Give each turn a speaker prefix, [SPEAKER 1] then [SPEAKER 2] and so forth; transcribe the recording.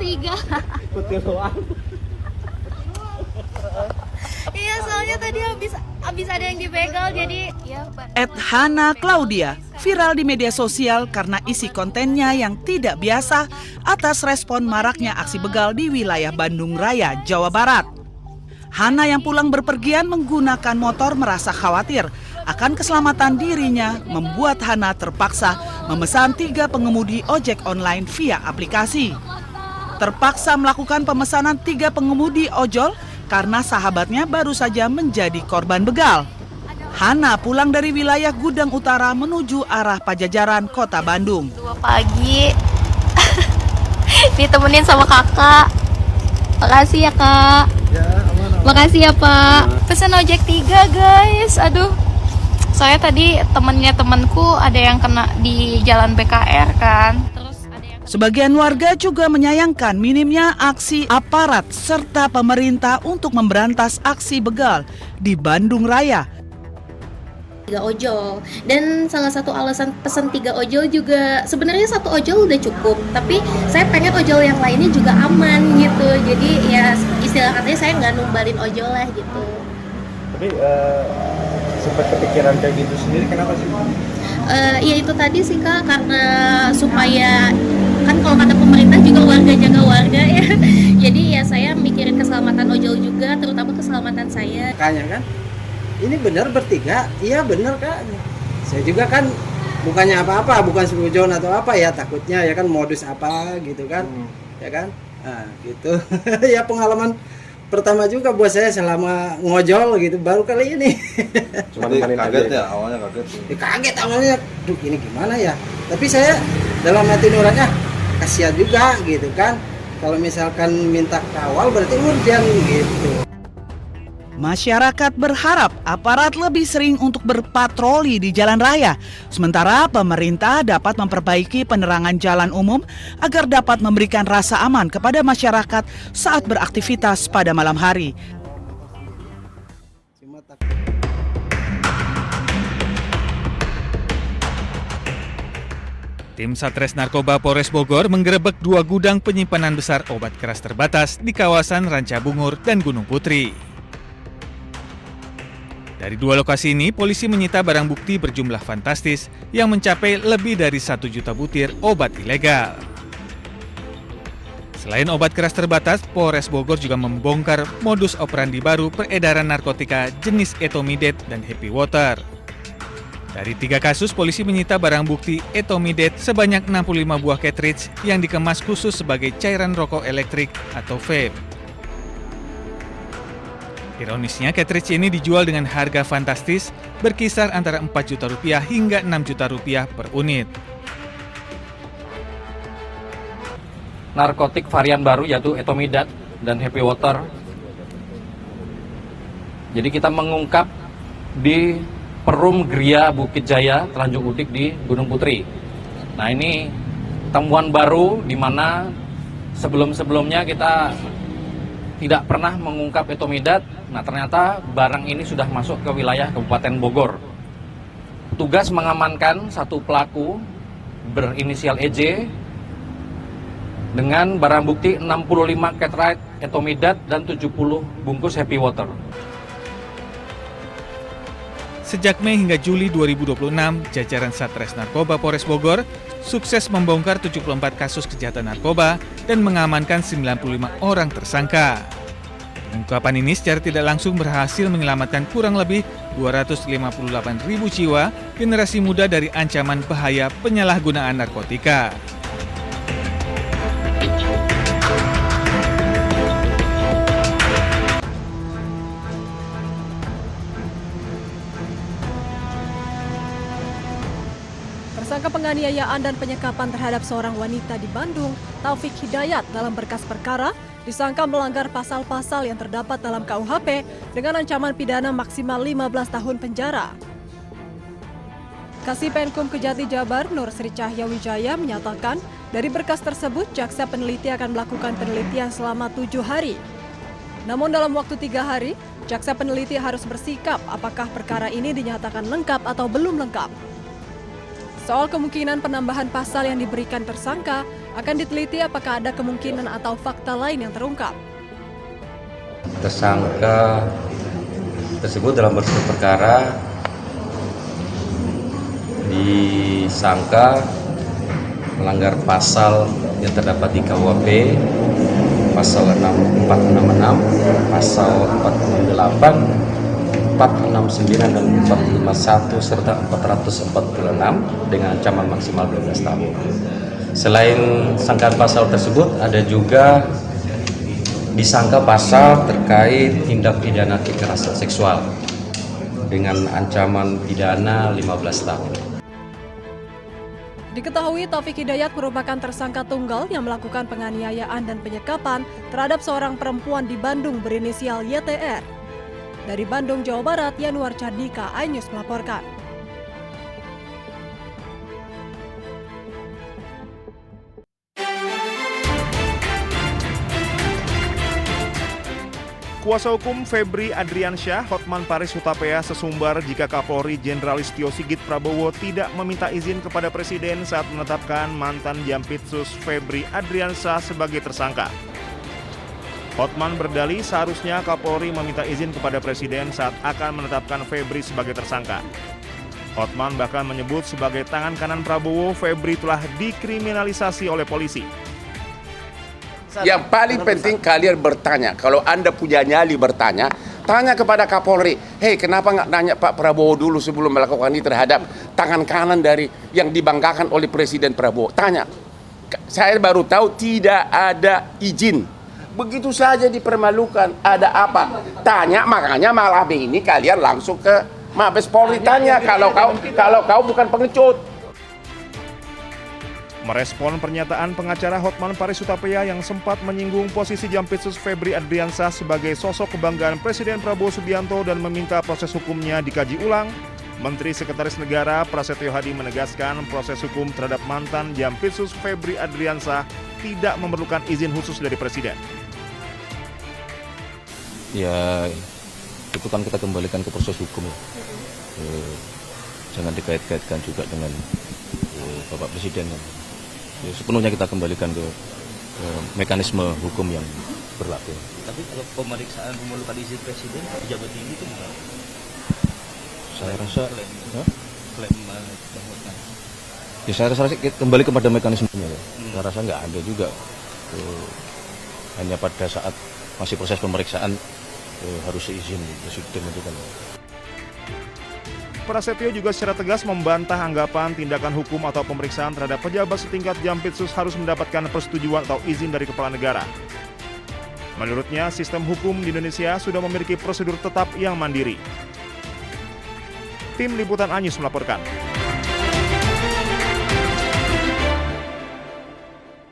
[SPEAKER 1] tiga. Iya, soalnya tadi habis ada yang dibegal, jadi ya.
[SPEAKER 2] @Hana Claudia viral di media sosial karena isi kontennya yang tidak biasa atas respon maraknya aksi begal di wilayah Bandung Raya, Jawa Barat. Hana yang pulang berpergian menggunakan motor merasa khawatir akan keselamatan dirinya, membuat Hana terpaksa memesan 3 pengemudi ojek online via aplikasi. Terpaksa melakukan pemesanan 3 pengemudi ojol karena sahabatnya baru saja menjadi korban begal. Hana pulang dari wilayah Gudang Utara menuju arah Pajajaran, Kota Bandung.
[SPEAKER 1] 2 pagi ditemenin sama kakak. Makasih ya kak. Makasih ya pak. Pesan ojek 3 guys. Aduh, saya tadi temenku ada yang kena di jalan BKR kan.
[SPEAKER 2] Sebagian warga juga menyayangkan minimnya aksi aparat serta pemerintah untuk memberantas aksi begal di Bandung Raya.
[SPEAKER 3] 3 ojol, dan salah satu alasan pesan 3 ojol juga sebenarnya 1 ojol udah cukup, tapi saya pengen ojol yang lainnya juga aman gitu, jadi ya istilah katanya saya nggak numbalin ojol lah gitu.
[SPEAKER 4] Tapi sempat kepikiran kayak gitu sendiri, kenapa sih?
[SPEAKER 3] Ya itu tadi sih kak, karena supaya kan kalau kata pemerintah juga warga jaga warga ya, jadi ya saya mikirin keselamatan ojol juga, terutama keselamatan saya.
[SPEAKER 5] Kayaknya kan ini benar bertiga, iya benar kak. Saya juga kan bukannya apa-apa, bukan seujon atau apa ya, takutnya ya kan modus apa gitu kan, ya kan, nah gitu. Ya pengalaman pertama juga buat saya selama ngojol gitu, baru kali ini.
[SPEAKER 4] Cuma kaget ya, awalnya kaget.
[SPEAKER 5] Kaget awalnya, duh ini gimana ya. Tapi saya dalam hati nurani kasihan juga gitu kan. Kalau misalkan minta kawal berarti urgent gitu.
[SPEAKER 2] Masyarakat berharap aparat lebih sering untuk berpatroli di jalan raya, sementara pemerintah dapat memperbaiki penerangan jalan umum agar dapat memberikan rasa aman kepada masyarakat saat beraktivitas pada malam hari.
[SPEAKER 6] Tim Satres Narkoba Polres Bogor menggerebek 2 gudang penyimpanan besar obat keras terbatas di kawasan Rancabungur dan Gunung Putri. Dari 2 lokasi ini, polisi menyita barang bukti berjumlah fantastis yang mencapai lebih dari 1 juta butir obat ilegal. Selain obat keras terbatas, Polres Bogor juga membongkar modus operandi baru peredaran narkotika jenis Etomidet dan Happy Water. Dari 3 kasus, polisi menyita barang bukti Etomidet sebanyak 65 buah cartridge yang dikemas khusus sebagai cairan rokok elektrik atau vape. Ironisnya, cartridge ini dijual dengan harga fantastis berkisar antara 4 juta rupiah hingga 6 juta rupiah per unit.
[SPEAKER 7] Narkotik varian baru yaitu Etomidat dan Happy Water. Jadi kita mengungkap di Perum Gria Bukit Jaya, Tanjung Udik di Gunung Putri. Nah ini temuan baru di mana sebelum-sebelumnya kita tidak pernah mengungkap Etomidat. Nah ternyata barang ini sudah masuk ke wilayah Kabupaten Bogor. Tugas mengamankan 1 pelaku berinisial EJ dengan barang bukti 65 cartridge Etomidat dan 70 bungkus Happy Water.
[SPEAKER 6] Sejak Mei hingga Juli 2026, jajaran Satres Narkoba Polres Bogor sukses membongkar 74 kasus kejahatan narkoba dan mengamankan 95 orang tersangka. Pengungkapan ini secara tidak langsung berhasil menyelamatkan kurang lebih 258.000 jiwa generasi muda dari ancaman bahaya penyalahgunaan narkotika.
[SPEAKER 8] Tersangka penganiayaan dan penyekapan terhadap seorang wanita di Bandung, Taufik Hidayat, dalam berkas perkara disangka melanggar pasal-pasal yang terdapat dalam KUHP dengan ancaman pidana maksimal 15 tahun penjara. Kasih Penkum Kejati Jabar, Nur Sri Cahya Wijaya, menyatakan dari berkas tersebut jaksa peneliti akan melakukan penelitian selama 7 hari. Namun dalam waktu 3 hari, jaksa peneliti harus bersikap apakah perkara ini dinyatakan lengkap atau belum lengkap. Soal kemungkinan penambahan pasal yang diberikan tersangka, Akan diteliti apakah ada kemungkinan atau fakta lain yang terungkap.
[SPEAKER 9] Tersangka tersebut dalam berkas perkara disangka melanggar pasal yang terdapat di KUHP, pasal 466, pasal 468, 469 dan 451 serta 446 dengan ancaman maksimal 12 tahun. Selain sangkaan pasal tersebut, ada juga disangka pasal terkait tindak pidana kekerasan seksual dengan ancaman pidana 15 tahun.
[SPEAKER 8] Diketahui Taufik Hidayat merupakan tersangka tunggal yang melakukan penganiayaan dan penyekapan terhadap seorang perempuan di Bandung berinisial YTR. Dari Bandung, Jawa Barat, Yanuar Candika, iNews melaporkan.
[SPEAKER 4] Kuasa hukum Febri Adriansyah, Hotman Paris Hutapea sesumbar jika Kapolri Jenderal Listio Sigit Prabowo tidak meminta izin kepada Presiden saat menetapkan mantan Jampitsus Febri Adriansyah sebagai tersangka. Hotman berdalih seharusnya Kapolri meminta izin kepada Presiden saat akan menetapkan Febri sebagai tersangka. Hotman bahkan menyebut sebagai tangan kanan Prabowo, Febri telah dikriminalisasi oleh polisi.
[SPEAKER 10] Yang paling penting kalian bertanya, kalau Anda punya nyali bertanya, tanya kepada Kapolri, hei kenapa nggak nanya Pak Prabowo dulu sebelum melakukan ini terhadap tangan kanan dari yang dibanggakan oleh Presiden Prabowo. Tanya, saya baru tahu tidak ada izin. Begitu saja dipermalukan, ada apa? Tanya, makanya malam ini kalian langsung ke Mabes Polri tanya kalau kau bukan pengecut.
[SPEAKER 4] Merespon pernyataan pengacara Hotman Paris Hutapea yang sempat menyinggung posisi Jampitsus Febri Adriansyah sebagai sosok kebanggaan Presiden Prabowo Subianto dan meminta proses hukumnya dikaji ulang, Menteri Sekretaris Negara Prasetyo Hadi menegaskan proses hukum terhadap mantan Jampitsus Febri Adriansyah tidak memerlukan izin khusus dari Presiden.
[SPEAKER 11] Ya, itu kan kita kembalikan ke proses hukum ya. Jangan dikait-kaitkan juga dengan Bapak Presiden. Ya, sepenuhnya kita kembalikan ke mekanisme hukum yang berlaku.
[SPEAKER 12] Tapi kalau pemeriksaan memerlukan izin Presiden, pejabat tinggi itu bukan?
[SPEAKER 11] Saya rasa
[SPEAKER 12] klaim
[SPEAKER 11] ya saya rasa kembali kepada mekanismenya ya. Saya rasa nggak ada juga. Hanya pada saat masih proses pemeriksaan harus izin Presiden itu kan.
[SPEAKER 4] Prasetyo juga secara tegas membantah anggapan tindakan hukum atau pemeriksaan terhadap pejabat setingkat Jampitsus harus mendapatkan persetujuan atau izin dari kepala negara. Menurutnya, sistem hukum di Indonesia sudah memiliki prosedur tetap yang mandiri. Tim Liputan iNews melaporkan.